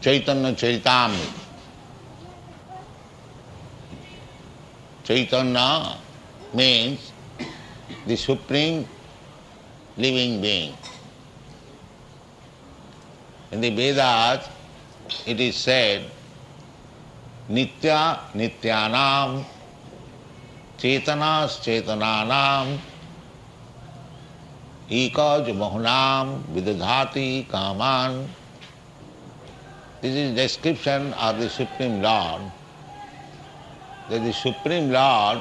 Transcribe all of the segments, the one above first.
Caitanya Charitamrita. Caitanya means the supreme living being. In the Vedas, it is said, Nitya Nityanam Chaitanas Chaitananam Ekaj Mahunam Vidadhati Kaman. This is description of the Supreme Lord. That the Supreme Lord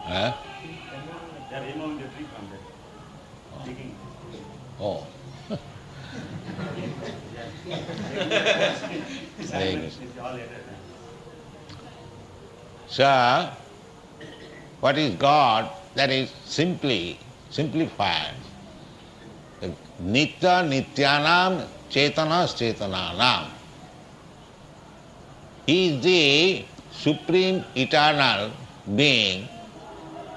They're removing the tree from there. Digging. Oh. So, what is God? That is simply simplified. Nitya Nityanam Chaitanas Chaitananam. He is the supreme eternal being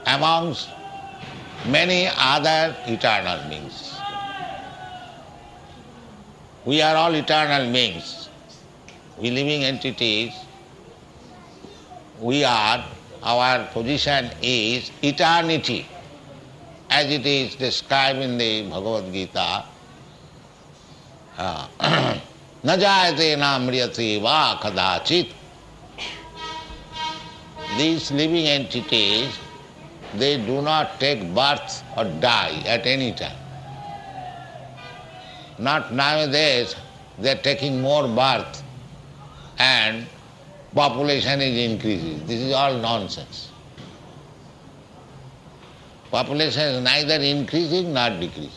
amongst many other eternal beings. We are all eternal beings. We living entities. Our position is eternity, as it is described in the Bhagavad Gita. Na jayate na mriyate va kadachit. These living entities, they do not take birth or die at any time. Not nowadays, they are taking more birth and population is increasing. This is all nonsense. Population is neither increasing nor decreasing.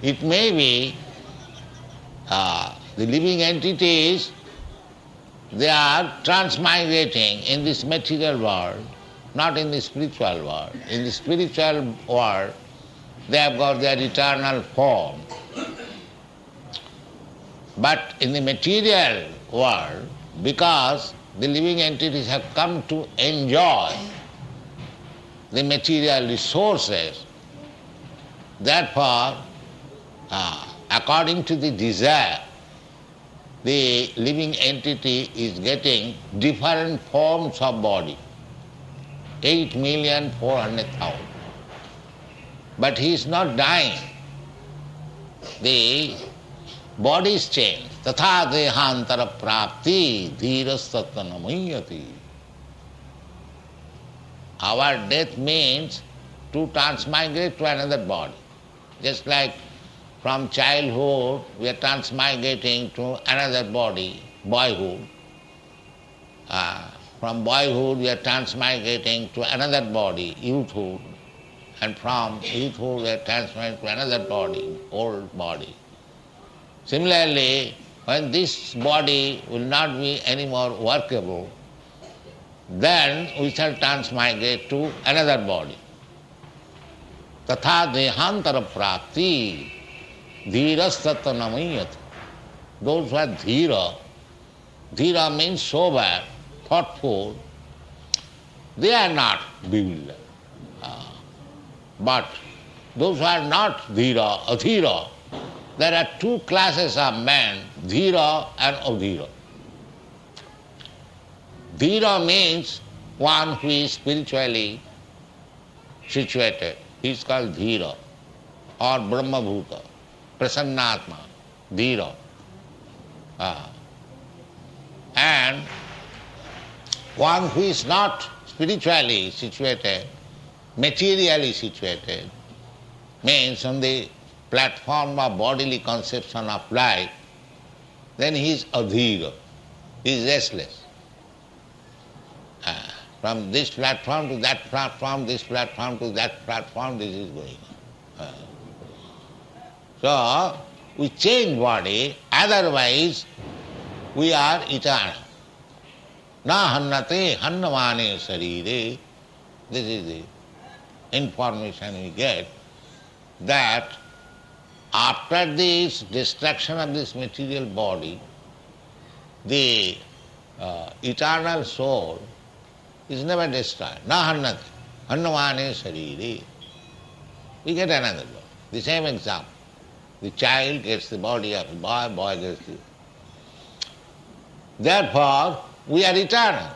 It may be the living entities, they are transmigrating in this material world, not in the spiritual world. In the spiritual world, they have got their eternal form. But in the material world, because the living entities have come to enjoy the material resources, therefore, according to the desire, the living entity is getting different forms of body. 8,400,000. But he is not dying. The body is changed. Tatha dehantara prapti dhīrastattanamayyati. Our death means to transmigrate to another body. Just like from childhood we are transmigrating to another body, boyhood. From boyhood we are transmigrating to another body, youthhood. And from youthhood we are transmigrating to another body, old body. Similarly, when this body will not be any more workable, then we shall transmigrate to another body. Tatha dehantara prapti dhīrastattanamayyati. Those who are dhīra, dhīra means sober, thoughtful, they are not bewildered. But those who are not dhīra, adhīra, there are two classes of men, dhīra and adhīra. Dhīra means one who is spiritually situated. He is called dhīra or brahmabhuta, prasannātma, dhīra. And one who is not spiritually situated, materially situated, means on the platform of bodily conception of life, then he is adhīra, he is restless. From this platform to that platform, this platform to that platform, this is going on. So, we change body, otherwise we are eternal. Na hannate hannamane sarire. This is the information we get, that after this destruction of this material body, the eternal soul is never destroyed. Na hannate. Hannamane sariri. We get another body. The same example. The child gets the body of a boy, boy gets the... Therefore, we are eternal.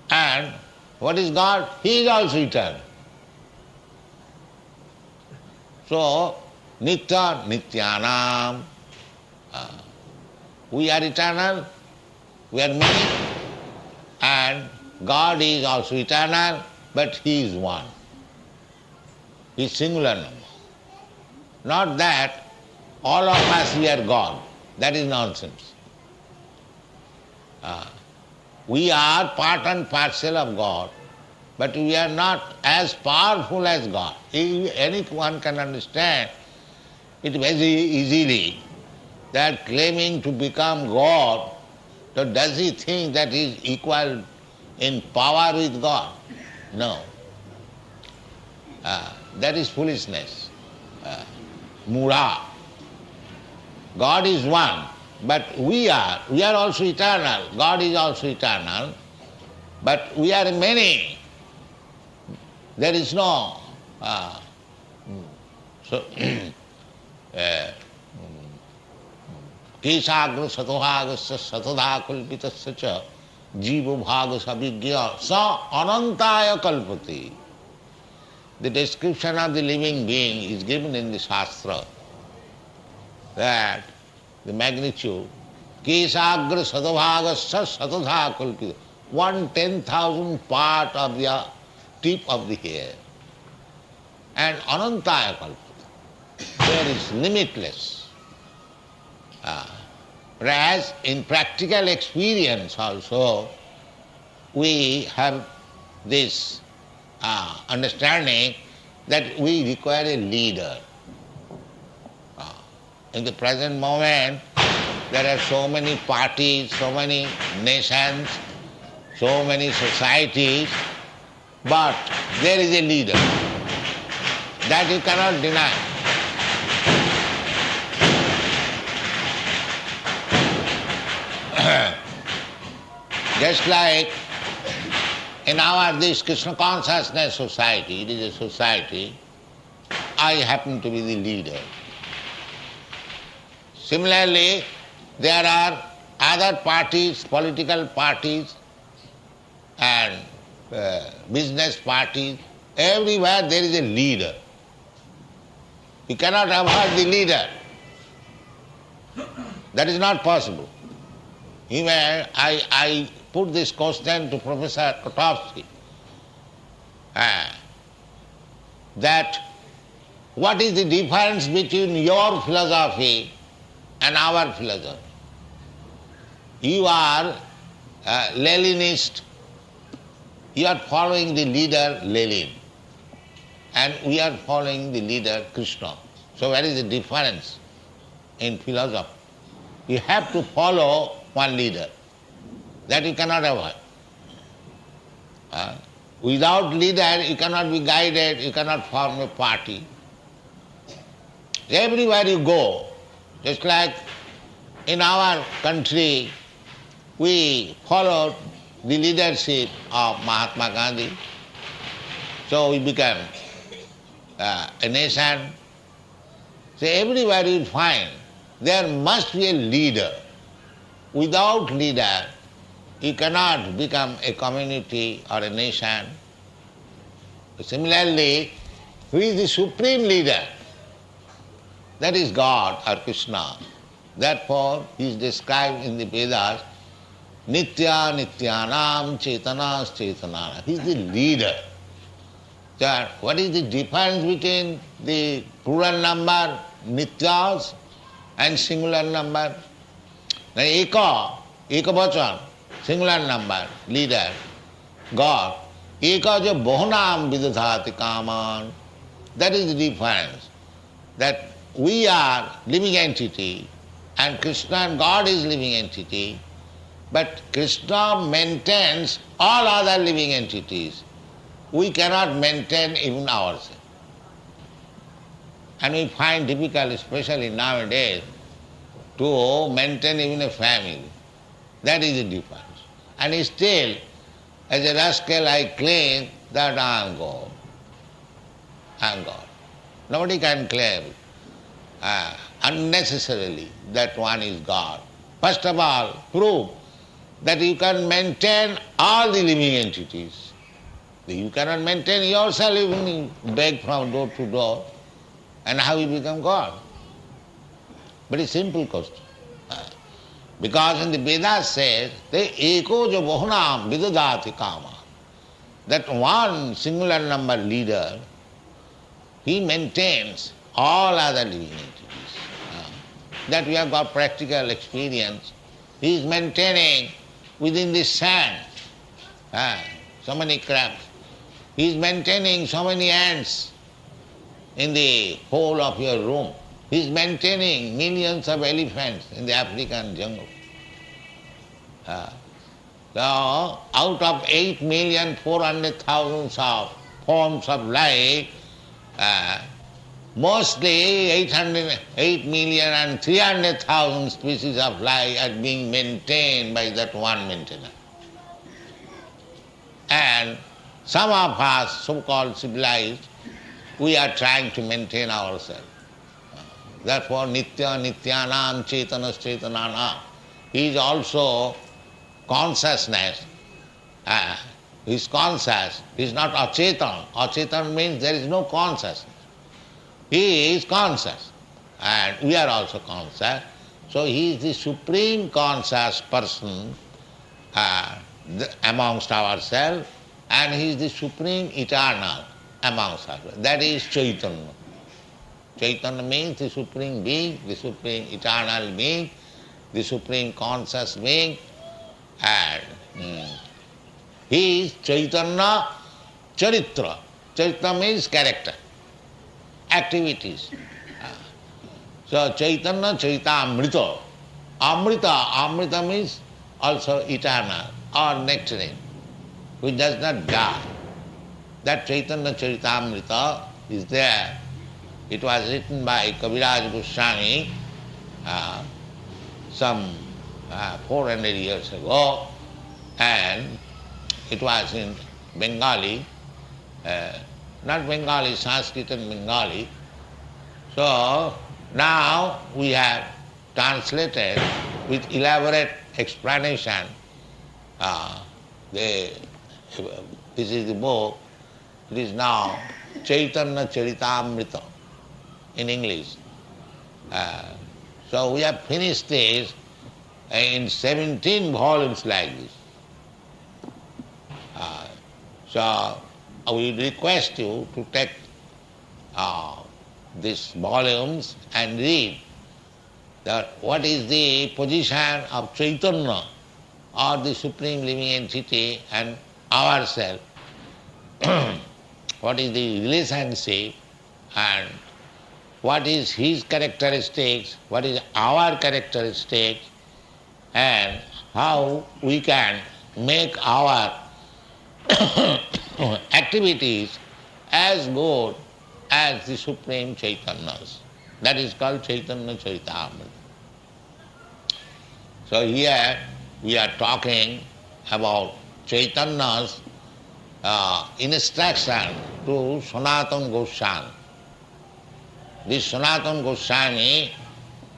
And what is God? He is also eternal. So, nitya nityanam. We are eternal, we are many, and God is also eternal, but He is one. He is singular number. Not that all of us we are God. That is nonsense. We are part and parcel of God, but we are not as powerful as God. Anyone can understand it very easily that claiming to become God, so does he think that he is equal in power with God? No. That is foolishness. Mura. God is one, but we are also eternal. God is also eternal, but we are many. There is no kṛṣṇa satohāgasya satadhā kalpitasya ca jiva bhāga savijñā sa anantaya kalpati. The description of the living being is given in the Shastra, that the magnitude kṛṣṇa satohāgasya satadhā kalpita, 1/10,000 part of the tip of the hair, and anantaya kalpita, there is limitless. Whereas in practical experience also, we have this understanding that we require a leader. In the present moment, there are so many parties, so many nations, so many societies, but there is a leader. That you cannot deny. Just like in our this Krishna consciousness society, it is a society, I happen to be the leader. Similarly, there are other parties, political parties and business parties. Everywhere there is a leader. You cannot avoid the leader. That is not possible. Even I put this question to Professor Kotovsky, that what is the difference between your philosophy and our philosophy? You are a Leninist, you are following the leader Lenin, and we are following the leader Krishna. So what is the difference in philosophy? You have to follow one leader. That you cannot avoid. Without leader, you cannot be guided, you cannot form a party. Everywhere you go, just like in our country, we followed the leadership of Mahatma Gandhi. So we became a nation. So everywhere you find, there must be a leader. Without leader, you cannot become a community or a nation. Similarly, who is the supreme leader? That is God or Krishna. Therefore, he is described in the Vedas, nitya nityanam cetanas cetanana. He is the leader. So what is the difference between the plural number nityas and singular number? Eka vachan, singular number, leader, God. Eka jo bahunam vidadhati kaman. That is the difference. That we are living entity and Krishna and God is living entity, but Krishna maintains all other living entities. We cannot maintain even ourselves. And we find difficult, especially nowadays, to maintain even a family. That is the difference. And still, As a rascal I claim that I am God. I am God. Nobody can claim unnecessarily that one is God. First of all, prove that you can maintain all the living entities. You cannot maintain yourself even you beg from door to door, and how you become God? Very simple question. Because in the Vedas says, the eko jo bahunam vidadati kama, that one singular number leader, he maintains all other living entities. That we have got practical experience. He is maintaining within the sand so many crabs. He is maintaining so many ants in the hole of your room. He is maintaining millions of elephants in the African jungle. So, out of 8,400,000 of forms of life, mostly 8,300,000 species of life are being maintained by that one maintainer. And some of us, so-called civilized, we are trying to maintain ourselves. Therefore, nitya nityanam chetanas chetananam. He is also consciousness. He is conscious. He is not achetan. Achetan means there is no consciousness. He is conscious. And we are also conscious. So he is the supreme conscious person amongst ourselves, and he is the supreme eternal amongst ourselves. That is Caitanya. Caitanya means the supreme being, the supreme eternal being, the supreme conscious being, and he is Caitanya Charitra. Charitra means character, activities. So Caitanya Charitamrita. Amrita means also eternal or nectarine, which does not die. That Caitanya Charitamrita is there. It was written by Kaviraj Goswāmī some 400 years ago, and it was in Bengali, not Bengali, Sanskrit and Bengali. So now we have translated with elaborate explanation. This is the book. It is now Caitanya Charitamrita in English. So we have finished this in 17 volumes like this. So we request you to take these volumes and read that what is the position of Caitanya or the Supreme Living Entity and ourselves, what is the relationship and what is his characteristics, what is our characteristics, and how we can make our activities as good as the Supreme Chaitanya's. That is called Caitanya Charitamrita. So here we are talking about Chaitanya's instruction to Sanātana Gosvāmī. This Sanātana Gosvāmī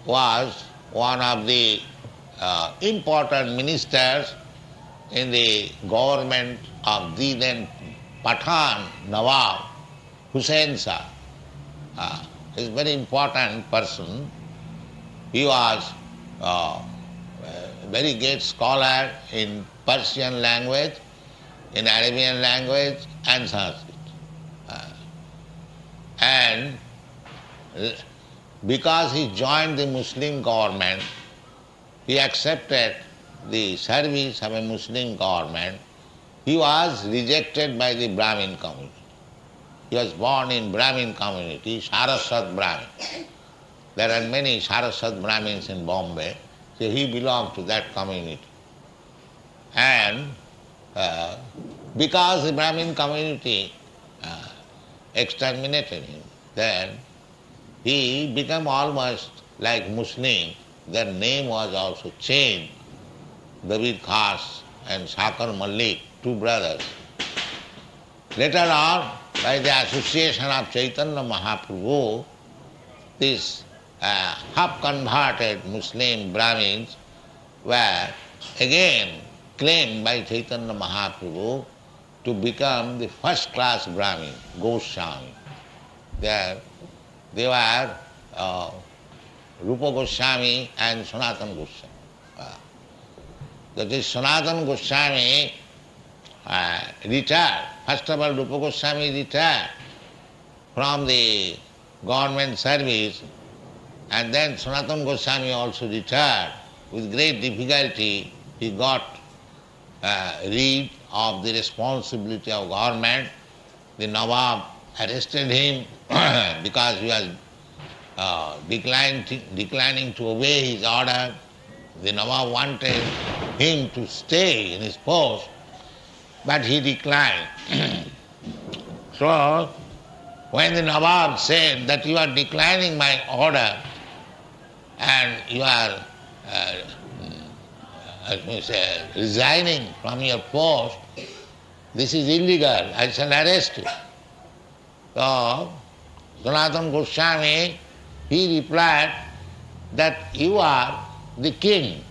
was one of the important ministers in the government of the then Pathan Nawab Hussain Shah. He is a very important person. He was a very great scholar in Persian language, in Arabian language and Sanskrit. And because he joined the Muslim government, he accepted the service of a Muslim government, he was rejected by the Brahmin community. He was born in Brahmin community, Saraswat Brahmin. There are many Saraswat Brahmins in Bombay, so he belonged to that community. And because the Brahmin community exterminated him, then he became almost like Muslim. Their name was also changed. David Khas and Sakar Malik two brothers. Later on, by the association of Caitanya Mahāprabhu, these half-converted Muslim Brahmins were again claimed by Caitanya Mahāprabhu to become the first-class Brahmin, Gosvāmī. They were Rupa Gosvāmī and Sanātana Gosvāmī. That is, Sanātana Gosvāmī retired. First of all, Rupa Gosvāmī retired from the government service, and then Sanātana Gosvāmī also retired. With great difficulty, he got rid of the responsibility of government. The Nawab arrested him because he was declining to obey his order. The Nawab wanted him to stay in his post, but he declined. So, when the Nawab said that you are declining my order and you are resigning from your post, this is illegal, I shall arrest you. So, Sanātana Gosvāmī, he replied that you are the king.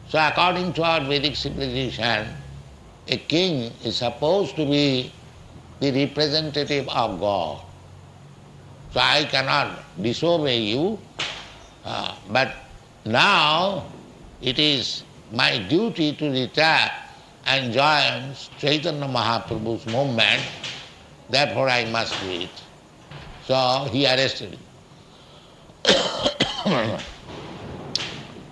So according to our Vedic civilization, a king is supposed to be the representative of God. So I cannot disobey you, but now it is my duty to retire and join Caitanya Mahāprabhu's movement, therefore I must do it. So he arrested him.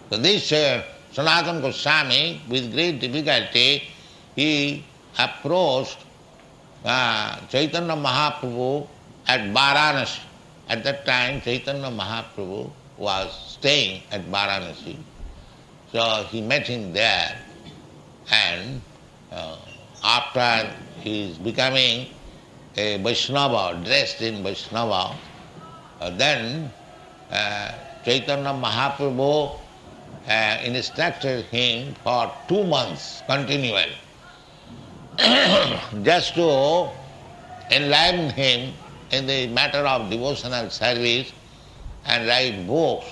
So this Sanātana Gosvāmī, with great difficulty, he approached Caitanya Mahāprabhu at Varanasi. At that time, Caitanya Mahāprabhu was staying at Varanasi. So he met him there, and after his becoming a Vaishnava, dressed in Vaishnava, then Caitanya Mahāprabhu instructed him for 2 months continually just to enlighten him in the matter of devotional service and write books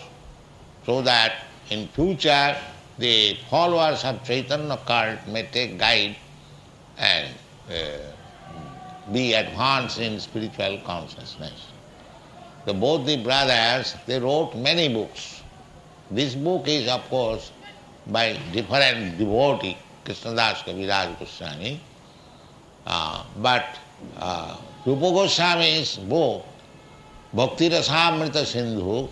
so that in future the followers of Chaitanya cult may take guide and be advanced in spiritual consciousness. So both the brothers, they wrote many books. This book is, of course, by different devotee, Krishnadas Kaviraj Goswami, but Rupa Goswami's book, Bhakti Rasamrita Sindhu,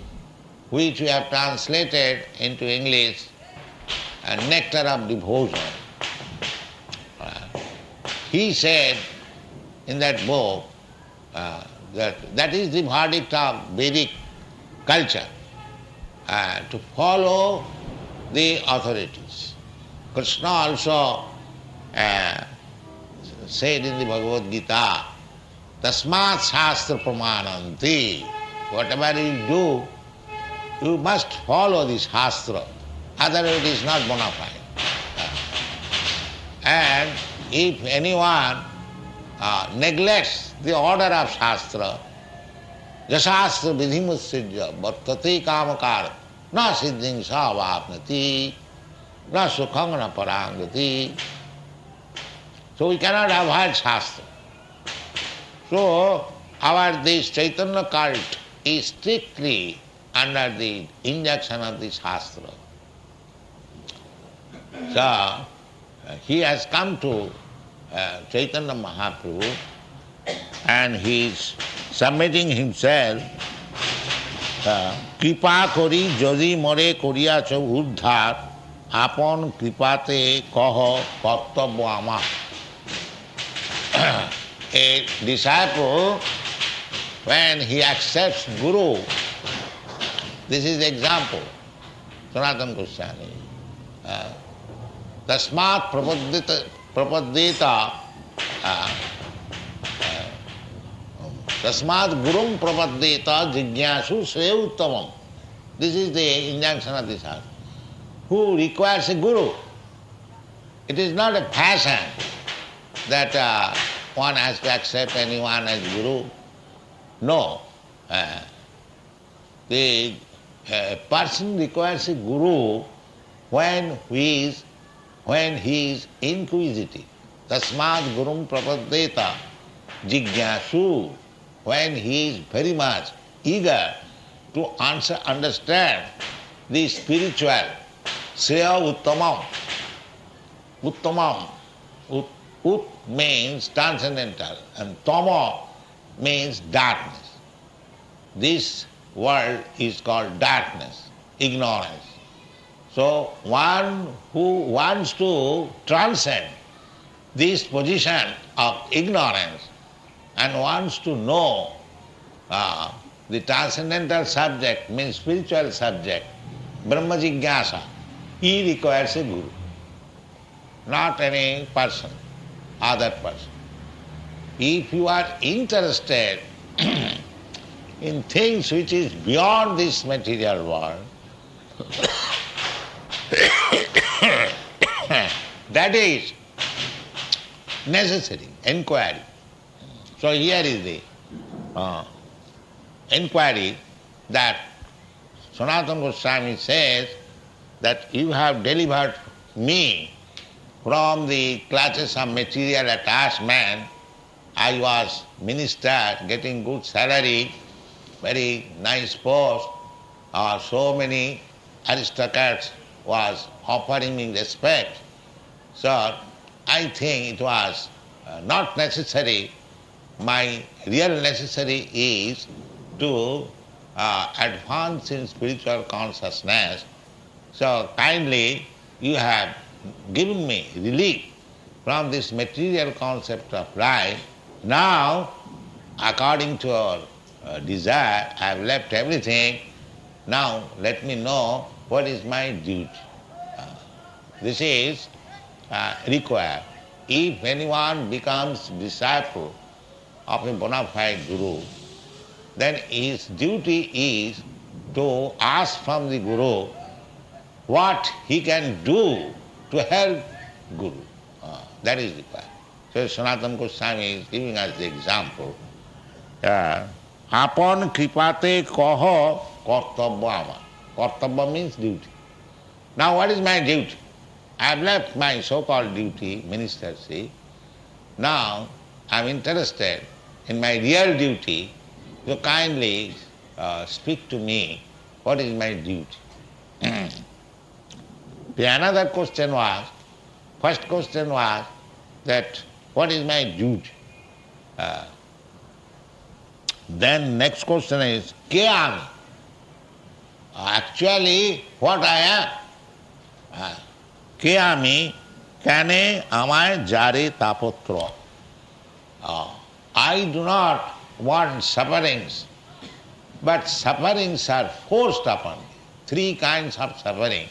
which we have translated into English, Nectar of Devotion. He said in that book that is the verdict of Vedic culture, to follow the authorities. Krishna also said in the Bhagavad Gita, Tasmat Shastra Pramananti. Whatever you do, you must follow the Shastra, otherwise it is not bona fide. And if anyone neglects the order of Shastra, Jasastra vidhimussijya vartate kamakar na siddhing savapnati na sukhang na parangati. So we cannot avoid Shastra. So this Chaitanya cult is strictly under the injunction of the Shastra. So he has come to Caitanya Mahāprabhu and he is submitting himself, Kripa kori jodi more koriyacha uddhar apon kripate kahe kartavya amar. A disciple, when he accepts Guru, this is the example, Sanātana Gosvāmī. Tasmat prapaddeta Tasmat gurum prapaddeta jignasu sreyuttamam. This is the injunction of this house. Who requires a guru? It is not a fashion that one has to accept anyone as guru. No. The person requires a guru when he is inquisitive. Tasmad gurum prapaddeta jigyasu, when he is very much eager to understand the spiritual. Sreya uttamam. Uttamam. Ut means transcendental and tama means darkness. This world is called darkness, ignorance. So one who wants to transcend this position of ignorance and wants to know the transcendental subject, means spiritual subject, Brahma Jigyasa, he requires a guru, not any person, other person. If you are interested in things which is beyond this material world, that is necessary, inquiry. So here is the inquiry that Sanātana Gosvāmī says that you have delivered me from the clutches of material attachment. I was minister, getting good salary, very nice post, so many aristocrats was offering me respect. So I think it was not necessary. My real necessary is to advance in spiritual consciousness. So kindly you have given me relief from this material concept of life. Now, according to your desire, I have left everything. Now let me know what is my duty. This is required. If anyone becomes disciple of a bona fide guru, then his duty is to ask from the guru what he can do to help guru. That is required. So Sanātana Gosvāmī is giving us the example. Apon kṛpāte kahe kartabba. Kartabba means duty. Now what is my duty? I have left my so-called duty, ministership. Now I am interested in my real duty. So kindly speak to me what is my duty. The another question was, first question was that what is my duty? Then next question is, ke ami? Actually, what I am? Ke ami kane amay jare tāpa-traya. I do not want sufferings, but sufferings are forced upon me. Three kinds of suffering: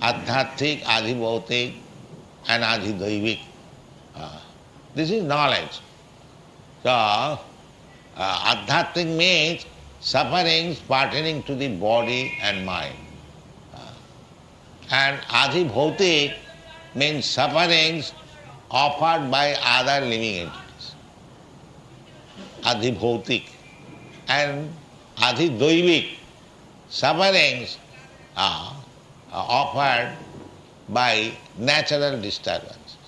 adhyatmik, adhibhautik, and adhidaivik. This is knowledge. So, adhyatmik means sufferings pertaining to the body and mind. And adhibhautik means sufferings offered by other living entities. Adhibhautik. And adhidaivik, sufferings offered by natural disturbances.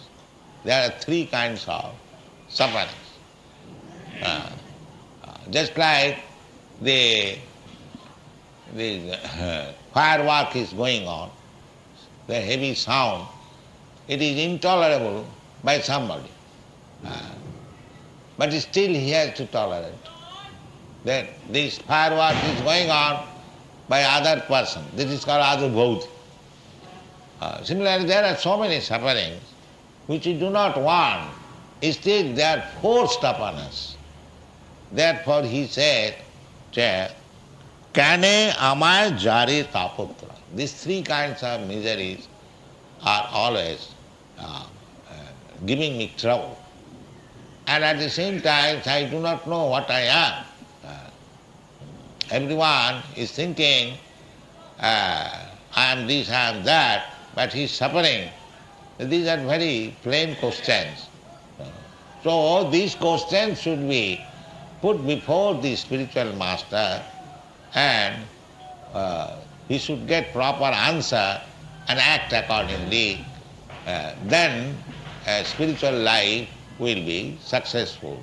There are three kinds of sufferings. Just like the firework is going on, the heavy sound, it is intolerable by somebody. But still he has to tolerate. Then this firework is going on by other person. This is called adhibhautik. Similarly, there are so many sufferings which we do not want. Still they are forced upon us. Therefore he said, kane amay jare tāpa-traya. These three kinds of miseries are always giving me trouble. And at the same time, I do not know what I am. Everyone is thinking, I am this, I am that, but he is suffering. These are very plain questions. So these questions should be put before the spiritual master, and he should get proper answer and act accordingly. Then spiritual life will be successful.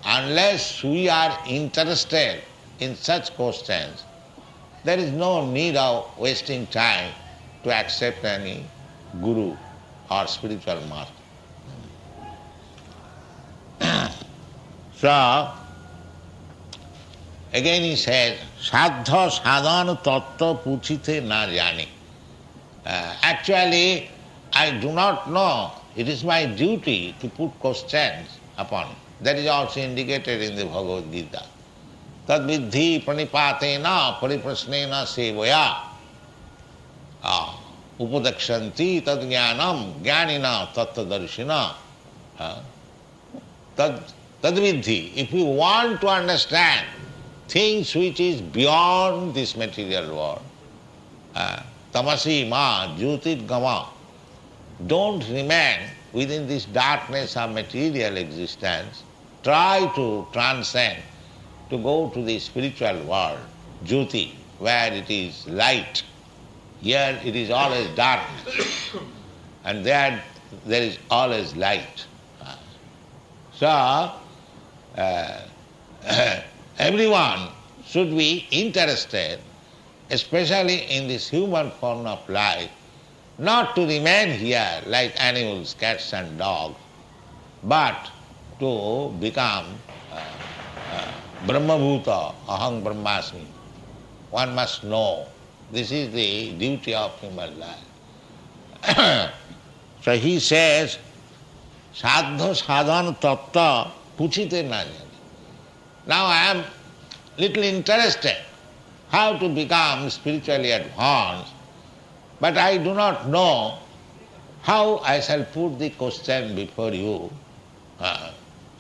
Unless we are interested in such questions, there is no need of wasting time to accept any guru or spiritual master. So, again he says, Sadha sadhana tattva puchite na jāni. Actually, I do not know. It is my duty to put questions upon it. That is also indicated in the Bhagavad Gita. Tad vidhi pranipatena pariprasnena sevaya upadakshanti tad jnanam jnanina tattva-darshina. Tad vidhi. If you want to understand things which is beyond this material world, tamasi ma jyotir gama, don't remain within this darkness of material existence. Try to transcend, to go to the spiritual world, jyoti, where it is light. Here it is always darkness, and there is always light. So, everyone should be interested, especially in this human form of life, not to remain here like animals, cats and dogs, but to become Brahmabhuta, aham brahmasmi. One must know. This is the duty of human life. So he says, Sadha sadhana tattva puchite na jāni. Now I am little interested how to become spiritually advanced, but I do not know how I shall put the question before you,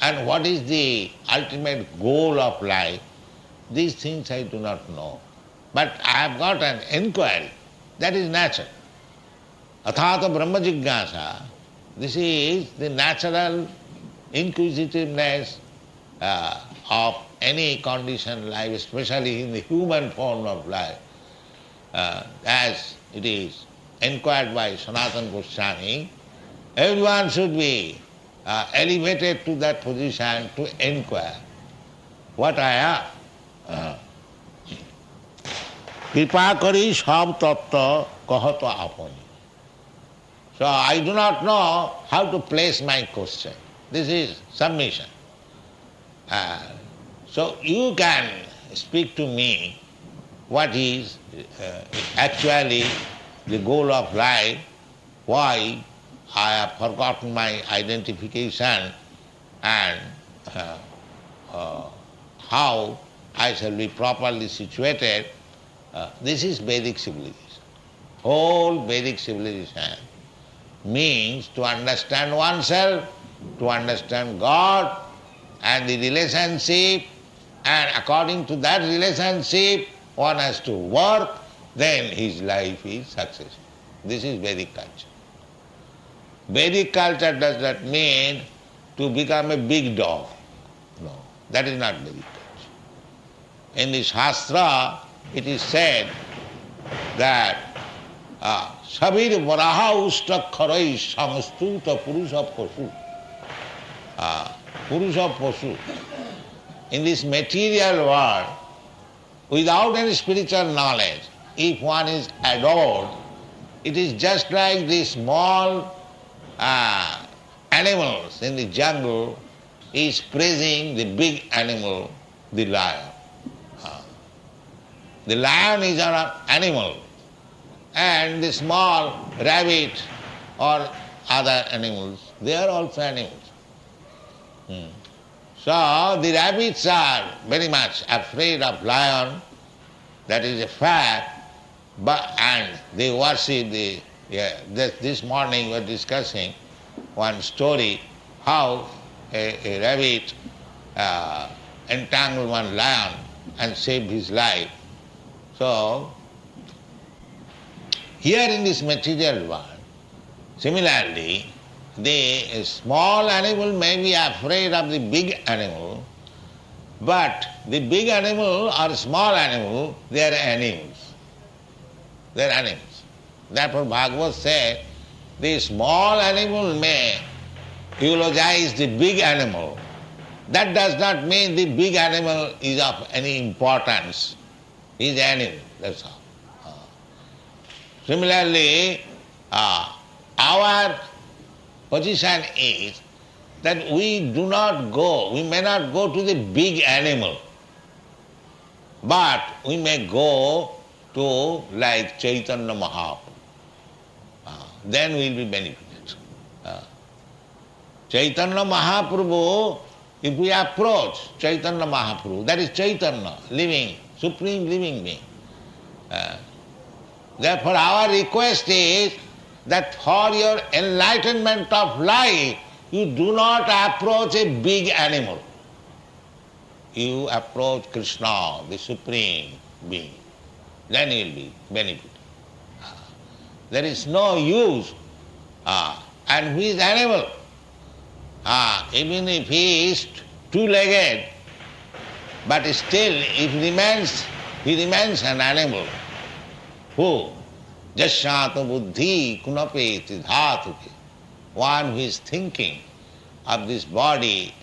and what is the ultimate goal of life. These things I do not know. But I have got an inquiry. That is natural. Athāta brahma jignāsa. This is the natural inquisitiveness of any conditioned life, especially in the human form of life, as it is inquired by Sanātana Gosvāmī. Everyone should be elevated to that position to inquire what I am. Kripa kari sab tattva kahato apani. So I do not know how to place my question. This is submission. So you can speak to me what is actually the goal of life, why I have forgotten my identification, and how I shall be properly situated. This is Vedic civilization. Whole Vedic civilization means to understand oneself, to understand God and the relationship, and according to that relationship one has to work, then his life is successful. This is Vedic culture. Vedic culture does not mean to become a big dog. No, that is not Vedic culture. In the Shastra it is said that Sabir varaha usta kharai samastuta purusha pasu. Purusha pasu. In this material world, without any spiritual knowledge, if one is adored, it is just like the small animals in the jungle is praising the big animal, the lion. The lion is an animal, and the small rabbit or other animals, they are also animals. So the rabbits are very much afraid of lion, that is a fact, and they worship this morning we were discussing one story, how a rabbit entangled one lion and saved his life. So, here in this material world, similarly, the small animal may be afraid of the big animal, but the big animal or small animal, they are animals. They are animals. Therefore Bhagavad said, the small animal may eulogize the big animal. That does not mean the big animal is of any importance. He is an animal, that's all. Similarly, our position is that we may not go to the big animal, but we may go to like Caitanya Mahāprabhu. Then we will be benefited. Caitanya Mahāprabhu, if we approach Caitanya Mahāprabhu, that is Caitanya, living, supreme living being. Therefore our request is that for your enlightenment of life, you do not approach a big animal. You approach Krishna, the supreme being. Then you will be benefited. There is no use. And who is animal? Even if he is two-legged, but still he remains an animal. Who? Jasyāta buddhi kunapeti dhātuke. One who is thinking of this body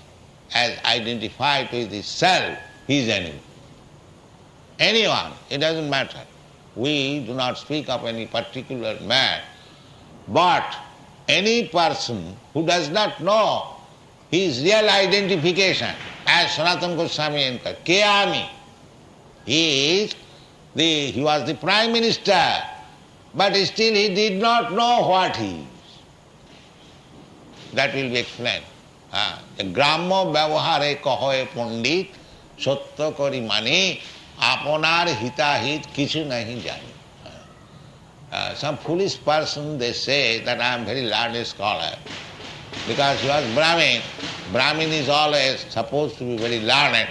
as identified with his self, he is animal. Anyone, it doesn't matter. We do not speak of any particular man, but any person who does not know his real identification, as Sanātana Gosvāmī said, Kayami, he was the Prime Minister, but still he did not know what he is. That will be explained. Grammo vyavahare kahe pandit, satya kari mane, apanar hitahit kichu nahi jāna. Some foolish person, they say that I am very learned scholar, because he was Brahmin. Brahmin is always supposed to be very learned,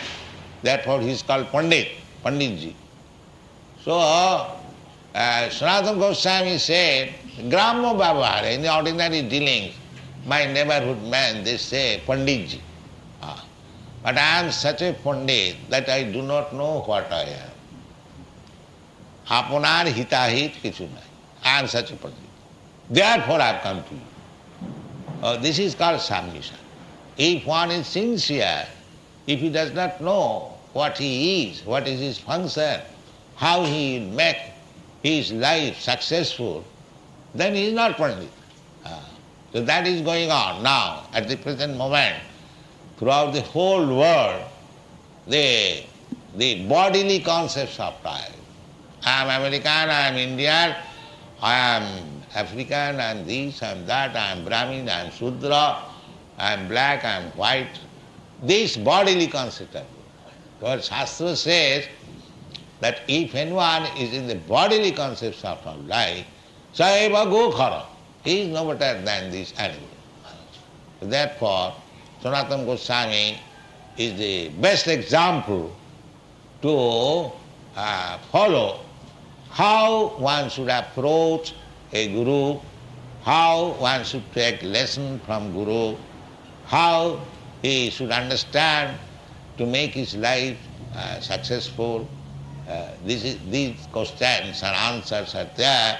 therefore he is called Pandit, Panditji. So, Sanātana Gosvāmī said, Grammo vyavahare, in the ordinary dealings, my neighborhood man, they say Panditji. But I am such a Pandit that I do not know what I am. Apanar hitahit kichu nahi. I am such a Pandit. Therefore I have come to you. This is called submission. If one is sincere, if he does not know what he is, what is his function, how he will make his life successful, then he is not Pandit. So that is going on now, at the present moment. Throughout the whole world, the bodily concepts of life. I am American, I am Indian, I am African, I am this, I am that, I am Brahmin, I am Shudra, I am black, I am white. This bodily concept of life. But Shastra says that if anyone is in the bodily concepts of our life, saeva gokhara, he is no better than this animal. Therefore, Sanātana Gosvāmī is the best example to follow how one should approach a guru, how one should take lesson from guru, how he should understand to make his life successful. These questions and answers are there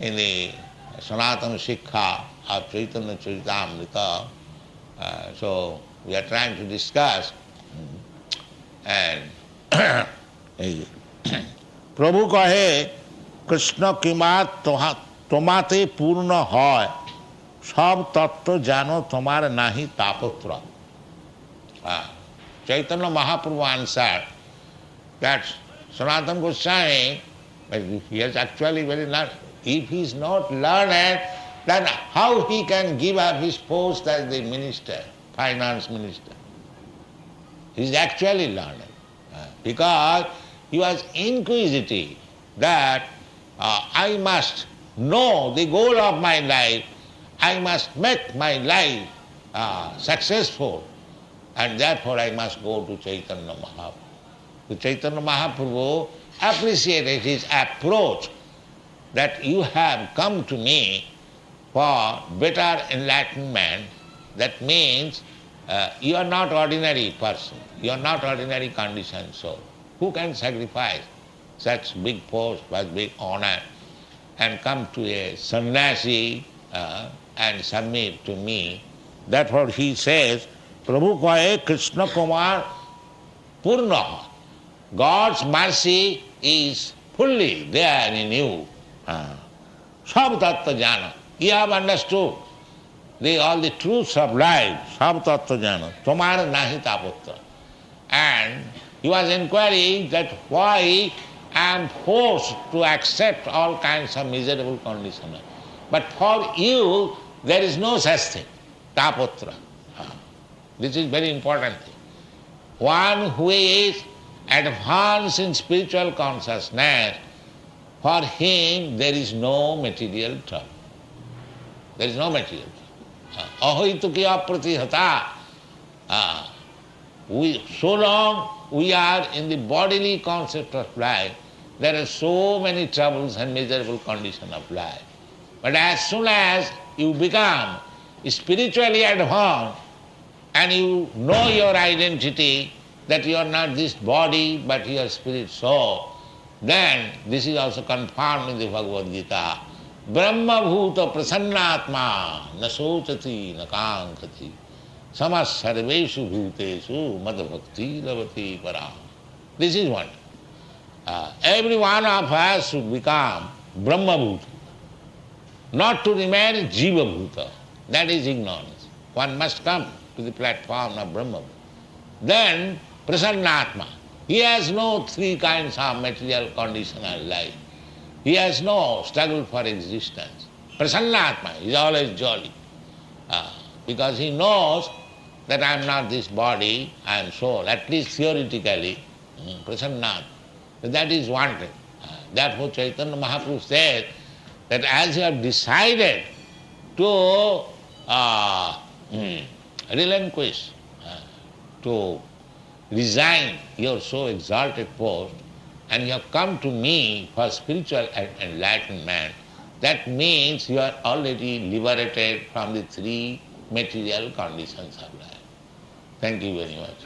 in the Sanātana Sikha of Caitanya Charitamrita. So we are trying to discuss, and Prabhu kahe kṛṣṇa-kṛpā tomāte pūrṇa hoy, sab tattva jāna tomāra nāhi tāpa-traya. Caitanya Mahāprabhu answered that Sanātana Gosvāmī, he is actually very learned. If he is not learned, then how he can give up his post as the minister, finance minister? He is actually learned. Because he was inquisitive that I must know the goal of my life, I must make my life successful, and therefore I must go to Caitanya Mahāprabhu. So Caitanya Mahāprabhu appreciated his approach, that you have come to me for better enlightenment, that means you are not ordinary person, you are not ordinary conditioned soul. Who can sacrifice such big post, such big honor, and come to a sannyāsī and submit to me? Therefore he says, Prabhu kahe kṛṣṇa-kṛpā pūrṇa. God's mercy is fully there in you. Saba tattva jāna. You have understood all the truths of life. Saba tattva jāna. Tomāra nāhi tāpa-traya. And he was inquiring that why I am forced to accept all kinds of miserable conditions. But for you, there is no such thing. Tāpa-traya. This is very important thing. One who is advanced in spiritual consciousness, for him there is no material trouble. There is no material trouble. Ahoituki apratihata. So long we are in the bodily concept of life, there are so many troubles and miserable conditions of life. But as soon as you become spiritually advanced and you know your identity, that you are not this body but your spirit soul, then this is also confirmed in the Bhagavad Gita. Brahma bhuta prasannātmā na sochati na kāṅkati samas sarveshu bhuteshu mad bhakti lavati parā. This is one. Every one of us should become Brahma bhuta, not to remain Jiva bhuta. That is ignorance. One must come to the platform of Brahma bhuta. Then prasannātmā. He has no three kinds of material conditional life. He has no struggle for existence. Prasannātmā, he is always jolly. Because he knows that I am not this body, I am soul, at least theoretically. Prasannātmā. That is one thing. Therefore Caitanya Mahāprabhu said that as you have decided to relinquish, to resign your so exalted post, and you have come to me for spiritual enlightenment, that means you are already liberated from the three material conditions of life. Thank you very much.